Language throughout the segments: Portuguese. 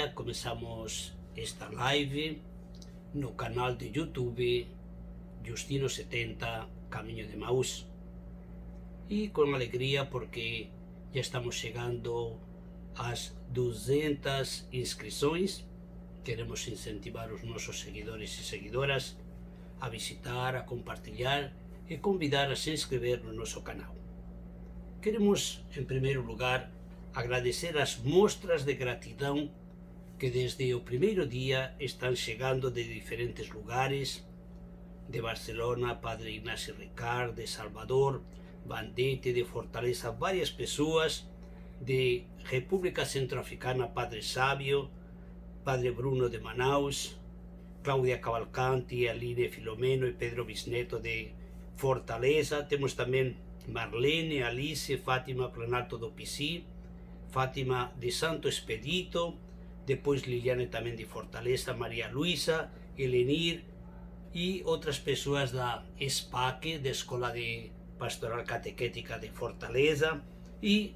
dia começamos esta live no canal de YouTube Justino70 Caminho de Emaús, e com alegria porque já estamos chegando às 200 inscrições. Queremos incentivar os nossos seguidores e seguidoras a visitar, a compartilhar e convidar a se inscrever no nosso canal. Queremos, em primeiro lugar, agradecer as mostras de gratidão que desde o primeiro dia estão chegando de diferentes lugares, de Barcelona, Padre Ignacio Ricard, de Salvador, Bandete, de Fortaleza, várias pessoas, de República Centroafricana, Padre Sábio, Padre Bruno de Manaus, Cláudia Cavalcanti, Aline Filomeno e Pedro Bisneto de Fortaleza. Temos também Marlene, Alice, Fátima Planato do Pici, Fátima de Santo Expedito, depois Liliane também de Fortaleza, Maria Luisa, Elenir e outras pessoas da SPAC, da Escola de Pastoral Catequética de Fortaleza. E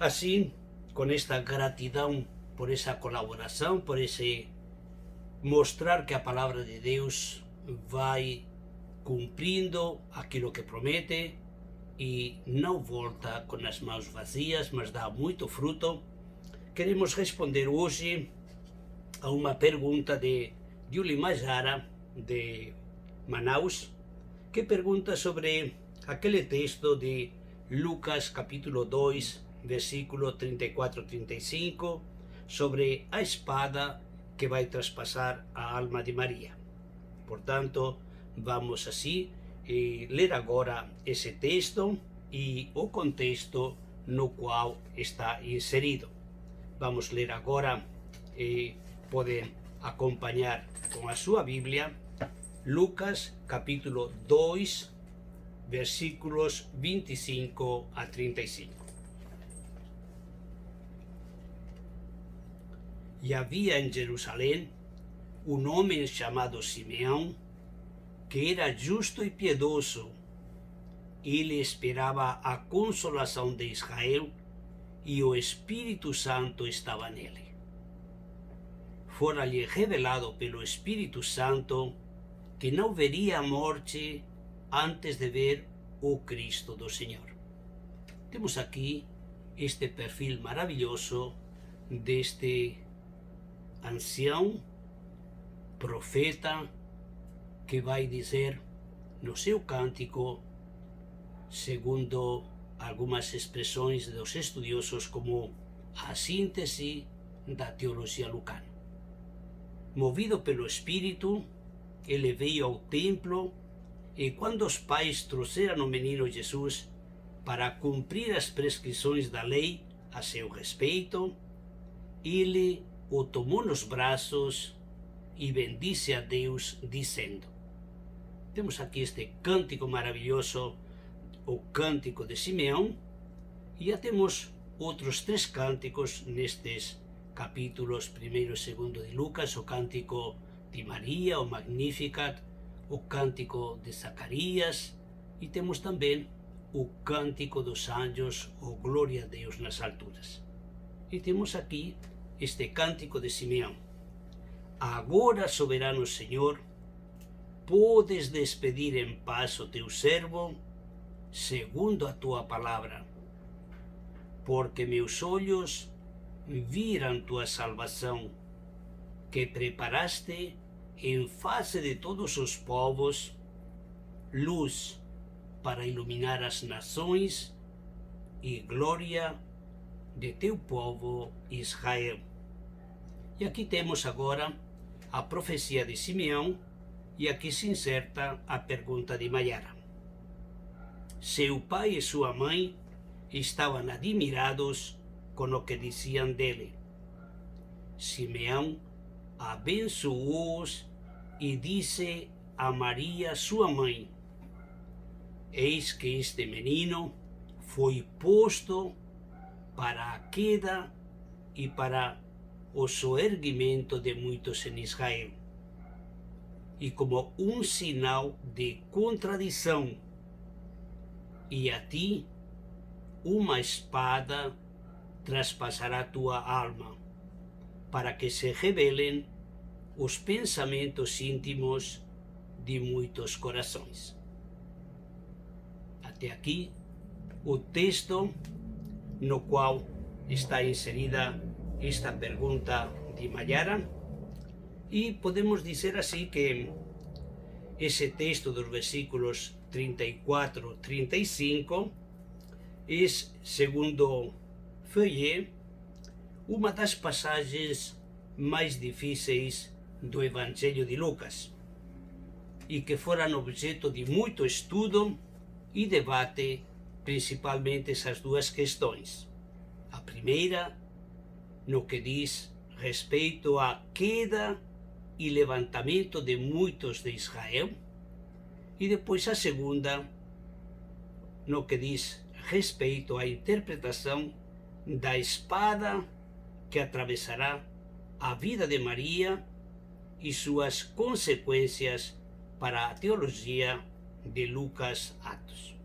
assim, com esta gratidão por essa colaboração, por esse mostrar que a palavra de Deus vai cumprindo aquilo que promete e não volta com as mãos vazias, mas dá muito fruto. Queremos responder hoje a uma pergunta de Yuli Majara, de Manaus, que pergunta sobre aquele texto de Lucas capítulo 2, versículo 34-35, sobre a espada que vai traspassar a alma de Maria. Portanto, vamos assim ler agora esse texto e o contexto no qual está inserido. Vamos ler agora e podem acompanhar com a sua Bíblia Lucas capítulo 2, versículos 25 a 35. E havia em Jerusalém um homem chamado Simeão, que era justo e piedoso. Ele esperava a consolação de Israel e o Espírito Santo estava nele. Fora-lhe revelado pelo Espírito Santo que não veria a morte antes de ver o Cristo do Senhor. Temos aqui este perfil maravilhoso deste ancião, profeta, que vai dizer no seu cântico, segundo algumas expressões dos estudiosos, como a síntese da teologia lucana. Movido pelo Espírito, ele veio ao templo e, quando os pais trouxeram o menino Jesus para cumprir as prescrições da lei a seu respeito, ele o tomou nos braços e bendisse a Deus, dizendo. Temos aqui este cântico maravilhoso, o cântico de Simeão, e já temos outros 3 cânticos nestes capítulos 1º e 2º de Lucas: o cântico de Maria, o Magnificat, o cântico de Zacarias, e temos também o cântico dos anjos, o Glória a Deus nas alturas. E temos aqui este cântico de Simeão. Agora, soberano Senhor, podes despedir em paz o teu servo, segundo a tua palavra, porque meus olhos viram tua salvação, que preparaste em face de todos os povos, luz para iluminar as nações e glória de teu povo Israel. E aqui temos agora a profecia de Simeão, e aqui se inserta a pergunta de Mayara. Seu pai e sua mãe estavam admirados com o que diziam dele. Simeão abençoou-os e disse a Maria, sua mãe: Eis que este menino foi posto para a queda e para o soerguimento de muitos em Israel, e como um sinal de contradição, e a ti uma espada traspassará tua alma. para que se revelem os pensamentos íntimos de muitos corações. Até aqui o texto no qual está inserida esta pergunta de Mayara, e podemos dizer assim que esse texto dos versículos 34 e 35 é, segundo Feuillet, uma das passagens mais difíceis do Evangelho de Lucas e que foram objeto de muito estudo e debate, principalmente essas duas questões. A primeira, no que diz respeito à queda e levantamento de muitos de Israel, e depois a segunda, no que diz respeito à interpretação da espada que atravessará a vida de Maria e suas consequências para a teologia de Lucas Atos.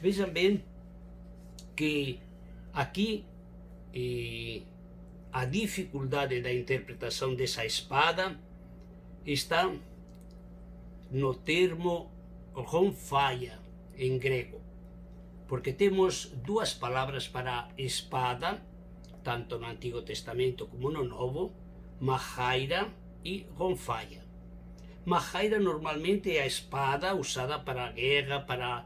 Vejam bem que aqui a dificuldade da interpretação dessa espada está no termo ronfaia em grego, porque temos duas palavras para espada, tanto no Antigo Testamento como no Novo, machaira e ronfaia. Machaira normalmente é a espada usada para a guerra, para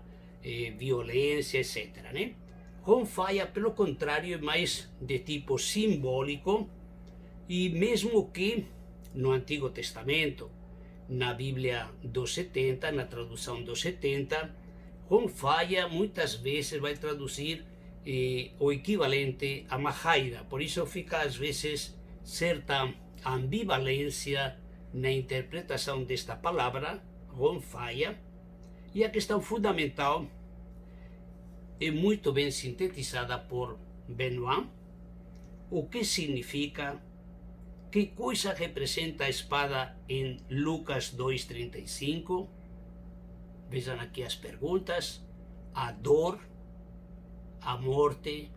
violência, etc., né? Ronfaia, pelo contrário, é mais de tipo simbólico, e mesmo que no Antigo Testamento, na Bíblia dos 70, na tradução dos 70, ronfaia muitas vezes vai traduzir o equivalente a machaira. Por isso fica às vezes certa ambivalência na interpretação desta palavra, ronfaia, e a questão fundamental é muito bem sintetizada por Benoit. O que significa, que coisa representa a espada em Lucas 2,35? Vejam aqui as perguntas: a dor, a morte,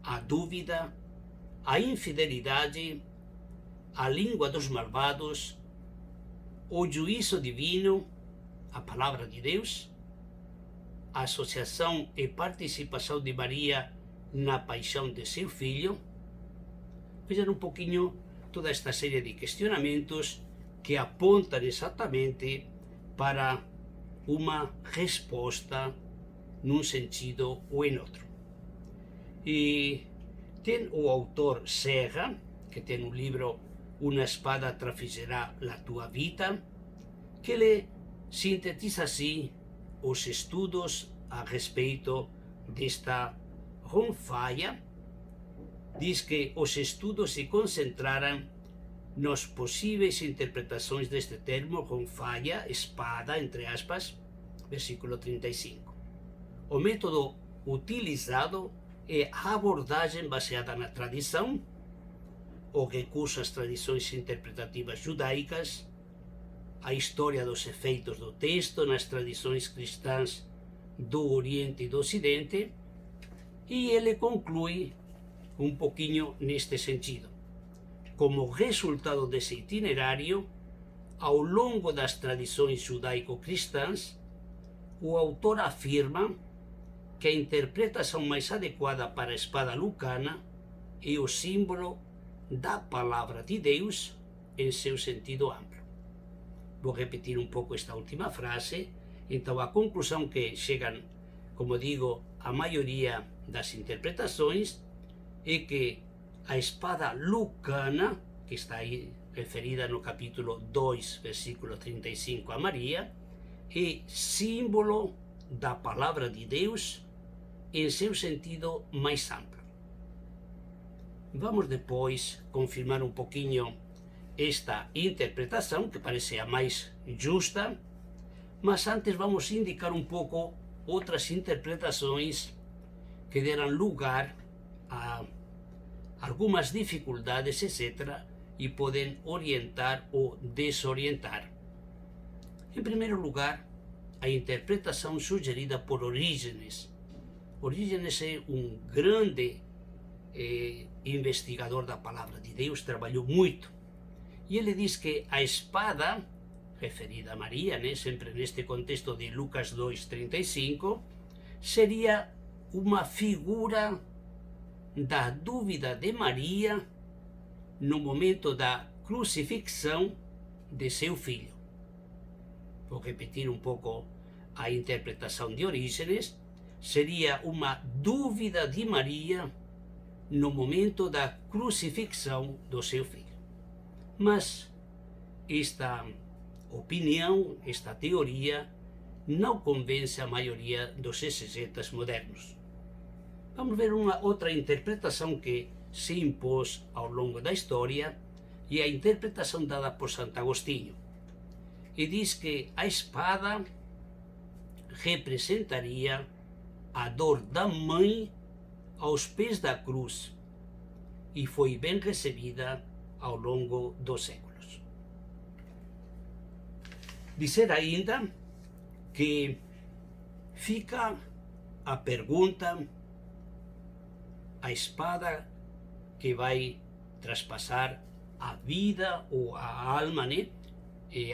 a dúvida, a infidelidade, a língua dos malvados, o juízo divino, a palavra de Deus, a associação e participação de Maria na paixão de seu filho. Vejam um pouquinho toda esta série de questionamentos que apontam exatamente para uma resposta num sentido ou em outro. E tem o autor Serra, que tem um livro Uma espada trafigerá a tua vida, que ele sintetiza assim os estudos a respeito desta ronfaia. Diz que os estudos se concentraram nas possíveis interpretações deste termo, ronfaia, espada, entre aspas, versículo 35. O método utilizado é a abordagem baseada na tradição, o recurso às tradições interpretativas judaicas, a história dos efeitos do texto nas tradições cristãs do Oriente e do Ocidente, e ele conclui um pouquinho neste sentido. Como resultado desse itinerário, ao longo das tradições judaico-cristãs, o autor afirma que a interpretação mais adequada para a espada lucana é o símbolo da palavra de Deus em seu sentido amplo. Vou repetir um pouco esta última frase. Então, a conclusão que chegam, como digo, a maioria das interpretações é que a espada lucana, que está aí referida no capítulo 2, versículo 35 a Maria, é símbolo da palavra de Deus em seu sentido mais amplo. Vamos depois confirmar um pouquinho esta interpretação, que parece a mais justa, mas antes vamos indicar um pouco outras interpretações que deram lugar a algumas dificuldades, etc., e podem orientar ou desorientar. Em primeiro lugar, a interpretação sugerida por Orígenes. Orígenes é um grande investigador da palavra de Deus, trabalhou muito. E ele diz que a espada, referida a Maria, né, sempre neste contexto de Lucas 2:35, seria uma figura da dúvida de Maria no momento da crucifixão de seu filho. Vou repetir um pouco a interpretação de Orígenes. Seria uma dúvida de Maria no momento da crucifixão do seu filho. Mas esta opinião, esta teoria, não convence a maioria dos exegetas modernos. Vamos ver uma outra interpretação que se impôs ao longo da história, e a interpretação dada por Santo Agostinho. E diz que a espada representaria a dor da mãe aos pés da cruz, e foi bem recebida ao longo dos séculos. Dizer ainda que fica a pergunta: a espada que vai traspassar a vida ou a alma, né?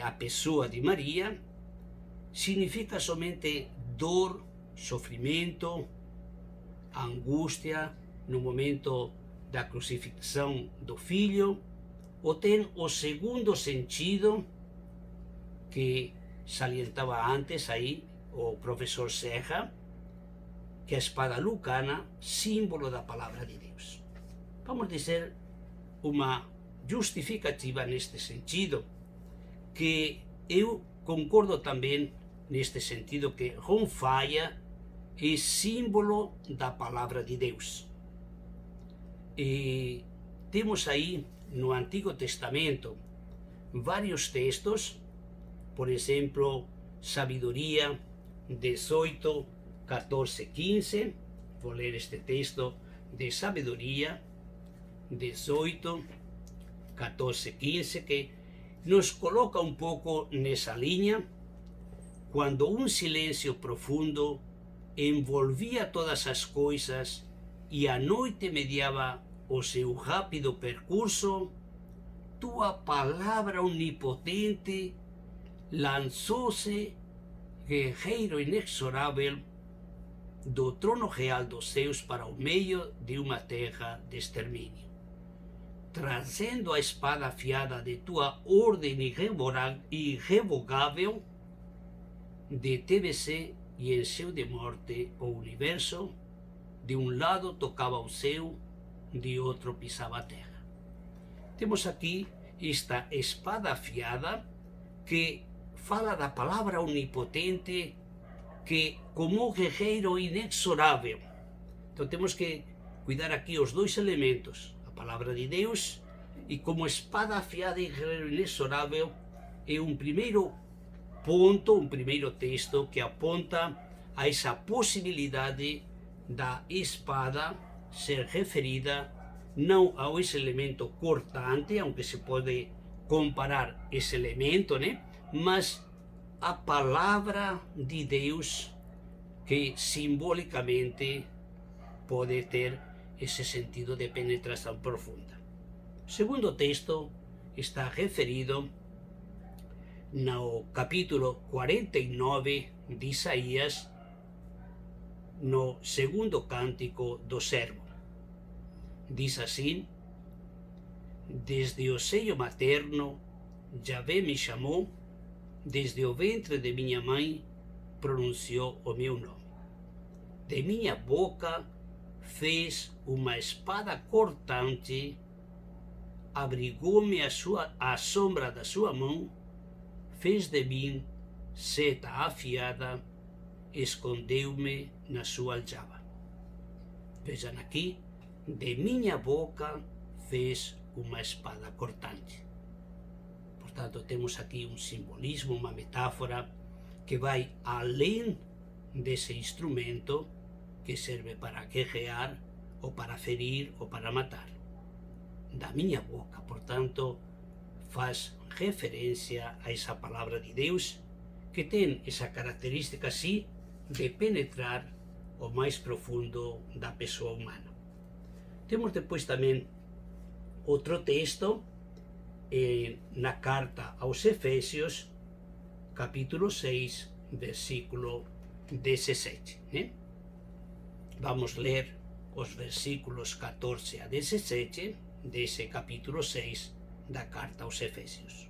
A pessoa de Maria, significa somente dor, sofrimento, angústia no momento da crucifixão do filho, ou tem o segundo sentido que salientava antes aí o professor Serra, que a espada lucana, símbolo da palavra de Deus. Vamos dizer uma justificativa neste sentido, que eu concordo também neste sentido que ronfaia é símbolo da palavra de Deus. E temos aí no Antigo Testamento vários textos, por exemplo, Sabedoria 18, 14, 15. Vou ler este texto de Sabedoria 18, 14, 15, que nos coloca um pouco nessa linha, quando um silêncio profundo envolvia todas as coisas e a noite mediava o seu rápido percurso, tua palavra onipotente lançou-se, guerreiro inexorável, do trono real dos céus para o meio de uma terra de extermínio. Trazendo a espada afiada de tua ordem irrevogável, deteve-se e encheu de morte o universo. De um lado tocava o céu, de outro pisava a terra. Temos aqui esta espada afiada que fala da palavra onipotente, que como guerreiro inexorável. Então temos que cuidar aqui os dois elementos, a palavra de Deus, e como espada afiada e guerreiro inexorável é um primeiro ponto, um primeiro texto que aponta a essa possibilidade da espada ser referida não a esse elemento cortante, aunque se pode comparar esse elemento, né? Mas a palavra de Deus, que simbolicamente pode ter esse sentido de penetração profunda. O segundo texto está referido no capítulo 49 de Isaías, no segundo cântico do servo. Diz assim: desde o seio materno, Yahvé me chamou, desde o ventre de minha mãe, pronunciou o meu nome. De minha boca fez uma espada cortante, abrigou-me à sombra da sua mão, fez de mim seta afiada, escondeu-me na sua aljava. Vejam aqui, de minha boca fez uma espada cortante. Portanto, temos aqui um simbolismo, uma metáfora que vai além desse instrumento que serve para guerrear, ou para ferir, ou para matar. Da minha boca, portanto, faz referência a essa palavra de Deus, que tem essa característica, sim, de penetrar o mais profundo da pessoa humana. Temos depois também outro texto na carta aos Efésios, capítulo 6, versículo 17, né? Vamos ler os versículos 14 a 17 desse capítulo 6 da carta aos Efésios.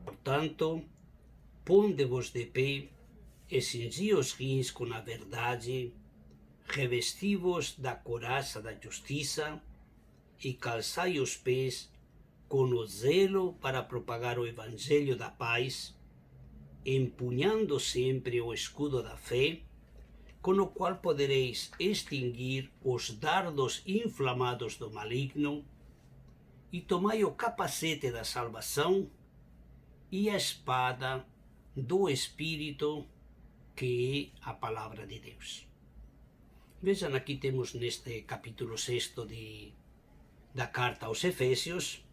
Portanto, ponde-vos de pé e cingi os rins com a verdade, revesti-vos da couraça da justiça e calçai os pés com o zelo para propagar o evangelho da paz, empunhando sempre o escudo da fé, com o qual podereis extinguir os dardos inflamados do maligno, e tomai o capacete da salvação e a espada do Espírito, que é a palavra de Deus. Vejam, aqui temos neste capítulo 6 da carta aos Efésios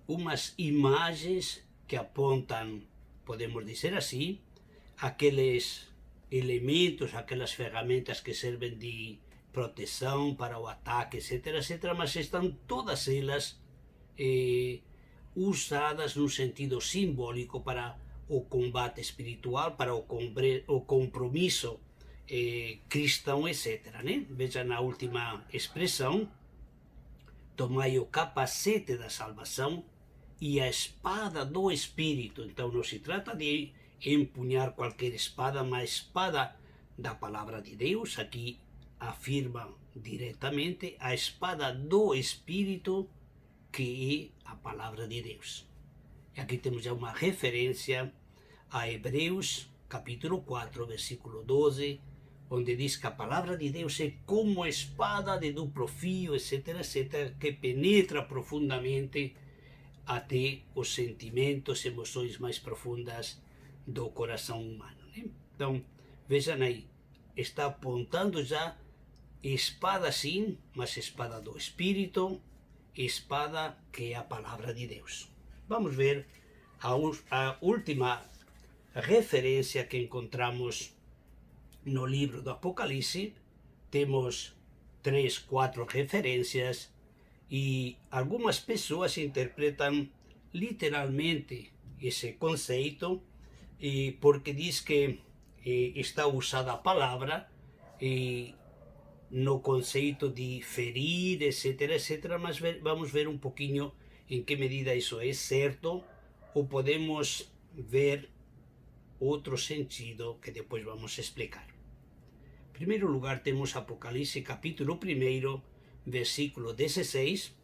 umas imagens que apontam, podemos dizer assim, aqueles elementos, aquelas ferramentas que servem de proteção para o ataque, etc., etc., mas estão todas elas usadas no sentido simbólico para o combate espiritual, para o compromisso cristão, etc., né? Veja na última expressão: tomai o capacete da salvação e a espada do Espírito. Então não se trata de empunhar qualquer espada, mas a espada da palavra de Deus. Aqui afirma diretamente a espada do Espírito, que é a palavra de Deus. E aqui temos já uma referência a Hebreus, capítulo 4, versículo 12, onde diz que a palavra de Deus é como espada de duplo fio, etc., etc., que penetra profundamente até os sentimentos, emoções mais profundas do coração humano, né? Então, vejam aí, está apontando já espada sim, mas espada do Espírito, espada que é a palavra de Deus. Vamos ver a última referência que encontramos no livro do Apocalipse. Temos 3, 4 referências e algumas pessoas interpretam literalmente esse conceito, porque diz que está usada a palavra no conceito de ferir, etc., etc., mas vamos ver um pouquinho em que medida isso é certo, ou podemos ver outro sentido que depois vamos explicar. Em primeiro lugar, temos Apocalipse, capítulo 1, versículo 16.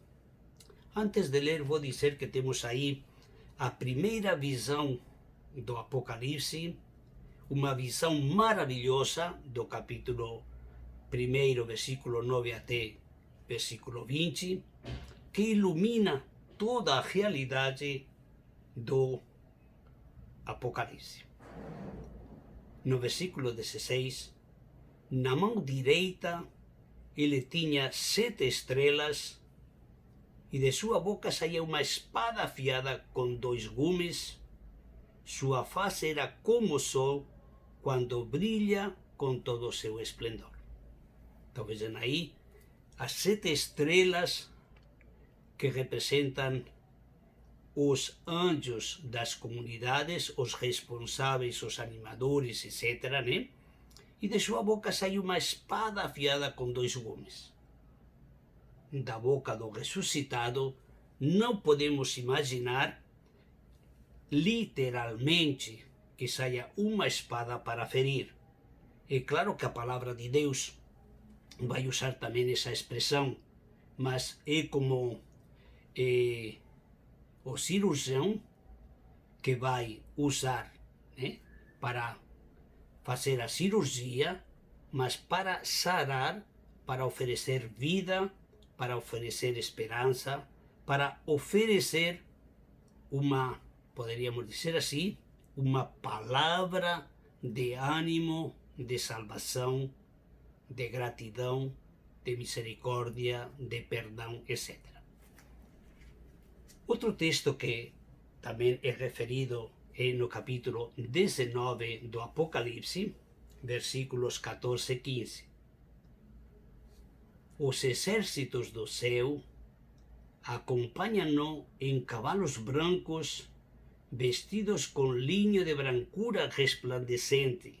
Antes de ler, vou dizer que temos aí a primeira visão do Apocalipse, uma visão maravilhosa do capítulo 1, versículo 9 até versículo 20, que ilumina toda a realidade do Apocalipse. No versículo 16, na mão direita ele tinha 7 estrelas, e de sua boca saía uma espada afiada com 2 gumes. Sua face era como o sol quando brilha com todo o seu esplendor. Então vejam aí as 7 estrelas que representam os anjos das comunidades, os responsáveis, os animadores, etc., né? E de sua boca saiu uma espada afiada com 2 gumes. Da boca do ressuscitado não podemos imaginar literalmente que saia uma espada para ferir. É claro que a palavra de Deus vai usar também essa expressão, mas é como o cirurgião que vai usar, né, para fazer a cirurgia, mas para sarar, para oferecer vida, para oferecer esperança, para oferecer uma, poderíamos dizer assim, uma palavra de ânimo, de salvação, de gratidão, de misericórdia, de perdão, etc. Outro texto que também é referido é no capítulo 19 do Apocalipse, versículos 14 e 15. os exércitos do céu acompanham-no em cavalos brancos, vestidos com linho de brancura resplandecente.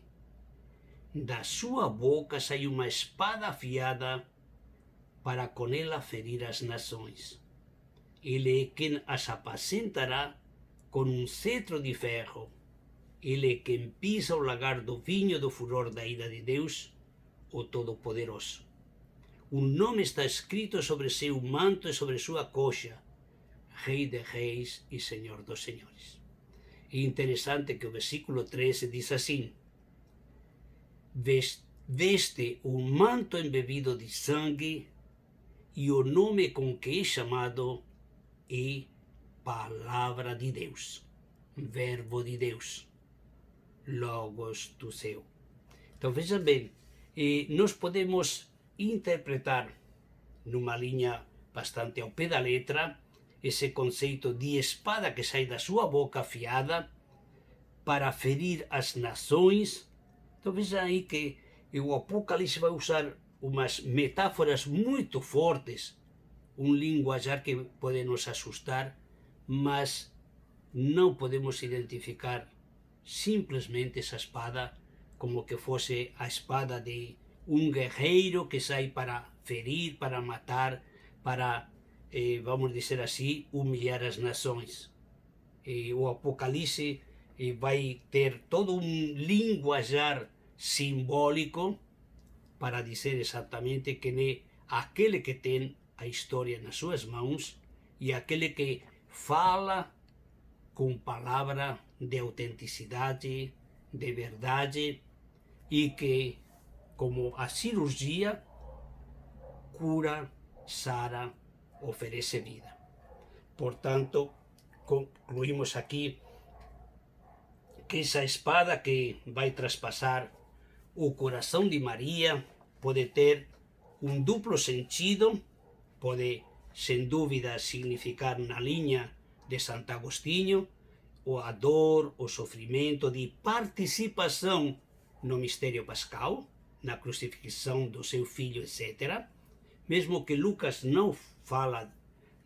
Da sua boca sai uma espada afiada para com ela ferir as nações. Ele é quem as apacentará com um cetro de ferro. Ele é quem pisa o lagar do vinho do furor da ira de Deus, o Todo-Poderoso. Um nome está escrito sobre seu manto e sobre sua coxa: Rei de Reis e Senhor dos Senhores. É interessante que o versículo 13 diz assim: veste um manto embebido de sangue, e o nome com que é chamado é Palavra de Deus, Verbo de Deus, Logos do céu. Então veja bem, nós podemos interpretar numa linha bastante ao pé da letra esse conceito de espada que sai da sua boca afiada para ferir as nações. Então veja aí que o Apocalipse vai usar umas metáforas muito fortes, um linguajar que pode nos assustar, mas não podemos identificar simplesmente essa espada como que fosse a espada de um guerreiro que sai para ferir, para matar, para, vamos dizer assim, humilhar as nações. O Apocalipse vai ter todo um linguajar simbólico para dizer exatamente quem é aquele que tem a história nas suas mãos e aquele que fala com palavra de autenticidade, de verdade, e que, como a cirurgia, cura, sara, oferece vida. Portanto, concluímos aqui que essa espada que vai traspassar o coração de Maria pode ter um duplo sentido, pode, sem dúvida, significar na linha de Santo Agostinho a dor, o sofrimento de participação no mistério pascal, na crucifixão do seu filho, etc. Mesmo que Lucas não fala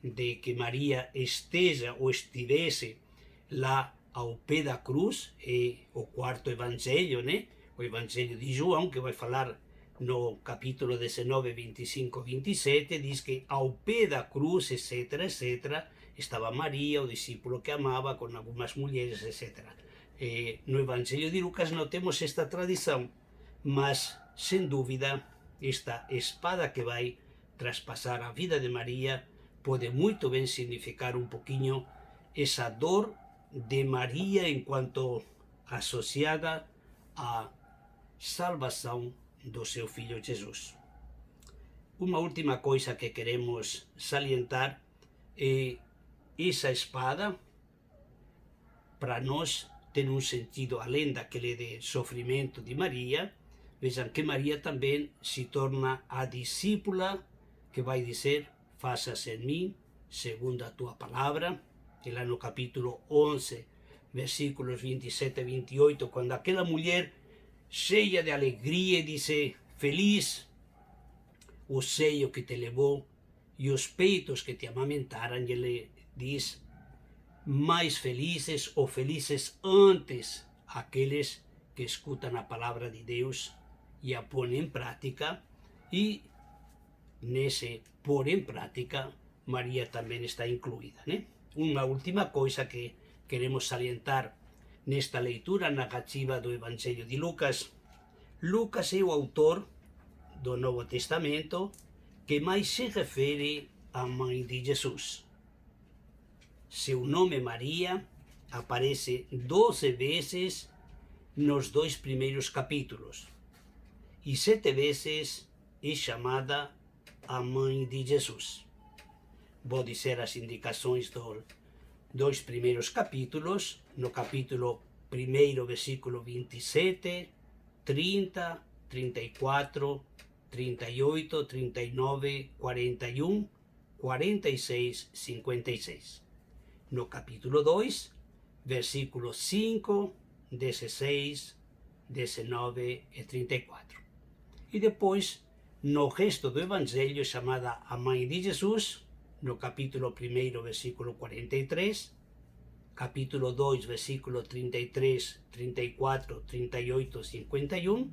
de que Maria esteja ou estivesse lá ao pé da cruz, é o quarto evangelho, né? O evangelho de João, que vai falar no capítulo 19, 25, 27, diz que ao pé da cruz, etc., etc., estava Maria, o discípulo que amava, com algumas mulheres, etc. No evangelho de Lucas não temos esta tradição, mas, sem dúvida, esta espada que vai traspassar a vida de Maria pode muito bem significar um pouquinho essa dor de Maria enquanto associada à salvação do seu filho Jesus. Uma última coisa que queremos salientar é essa espada, para nós, tem um sentido além daquele de sofrimento de Maria. Vejam que Maria também se torna a discípula que vai dizer: faça-se em mim segundo a tua palavra. E lá no capítulo 11, versículos 27 e 28, quando aquela mulher cheia de alegria disse: feliz o seio que te levou e os peitos que te amamentaram, e ele diz: mais felizes ou felizes antes aqueles que escutam a palavra de Deus e a põem em prática. E nesse pôr em prática, Maria também está incluída, né? Uma última coisa que queremos salientar nesta leitura narrativa do Evangelho de Lucas: Lucas é o autor do Novo Testamento que mais se refere à mãe de Jesus. Seu nome, Maria, aparece 12 vezes nos 2 primeiros capítulos e 7 vezes é chamada a mãe de Jesus. Vou dizer as indicações dos 2 primeiros capítulos. No capítulo 1, versículo 27, 30, 34, 38, 39, 41, 46, 56. No capítulo 2, versículos 5, 16, 19 e 34. E depois, no resto do Evangelho chamada a Mãe de Jesus, no capítulo 1, versículo 43, capítulo 2, versículo 33, 34, 38, 51,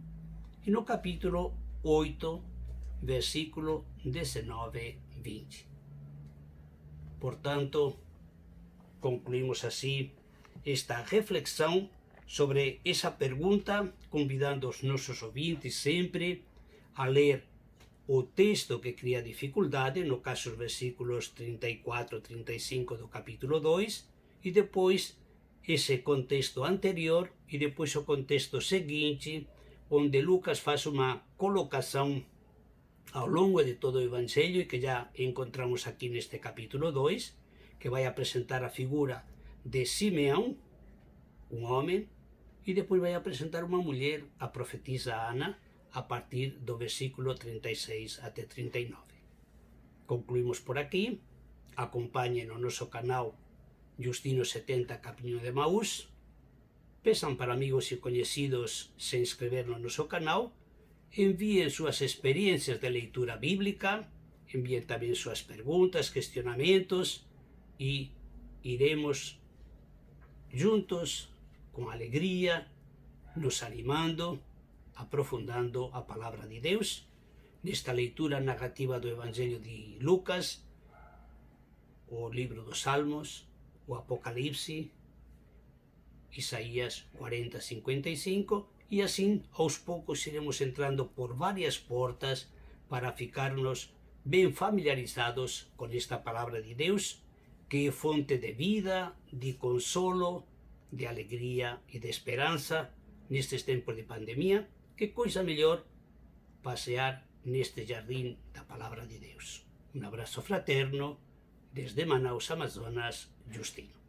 e no capítulo 8, versículo 19, 20. Portanto, concluímos assim esta reflexão sobre essa pergunta, convidando os nossos ouvintes sempre a ler o texto que cria dificuldade, no caso os versículos 34 e 35 do capítulo 2, e depois esse contexto anterior e depois o contexto seguinte, onde Lucas faz uma colocação ao longo de todo o Evangelho e que já encontramos aqui neste capítulo 2, que vai apresentar a figura de Simeão, um homem, e depois vai apresentar uma mulher, a profetisa Ana, a partir do versículo 36 até 39. Concluímos por aqui. Acompanhem o nosso canal Justino70 Caminho de Emaús. Peçam para amigos e conhecidos se inscrever no nosso canal. Enviem suas experiências de leitura bíblica. Enviem também suas perguntas, questionamentos e iremos juntos, com alegria, nos animando, aprofundando a palavra de Deus, nesta leitura narrativa do Evangelho de Lucas, o livro dos Salmos, o Apocalipse, Isaías 40, 55, e assim, aos poucos, iremos entrando por várias portas para ficarmos bem familiarizados com esta palavra de Deus, que é fonte de vida, de consolo, de alegria e de esperança nestes tempos de pandemia. Que coisa melhor passear neste jardim da palavra de Deus. Um abraço fraterno desde Manaus, Amazonas, Justino.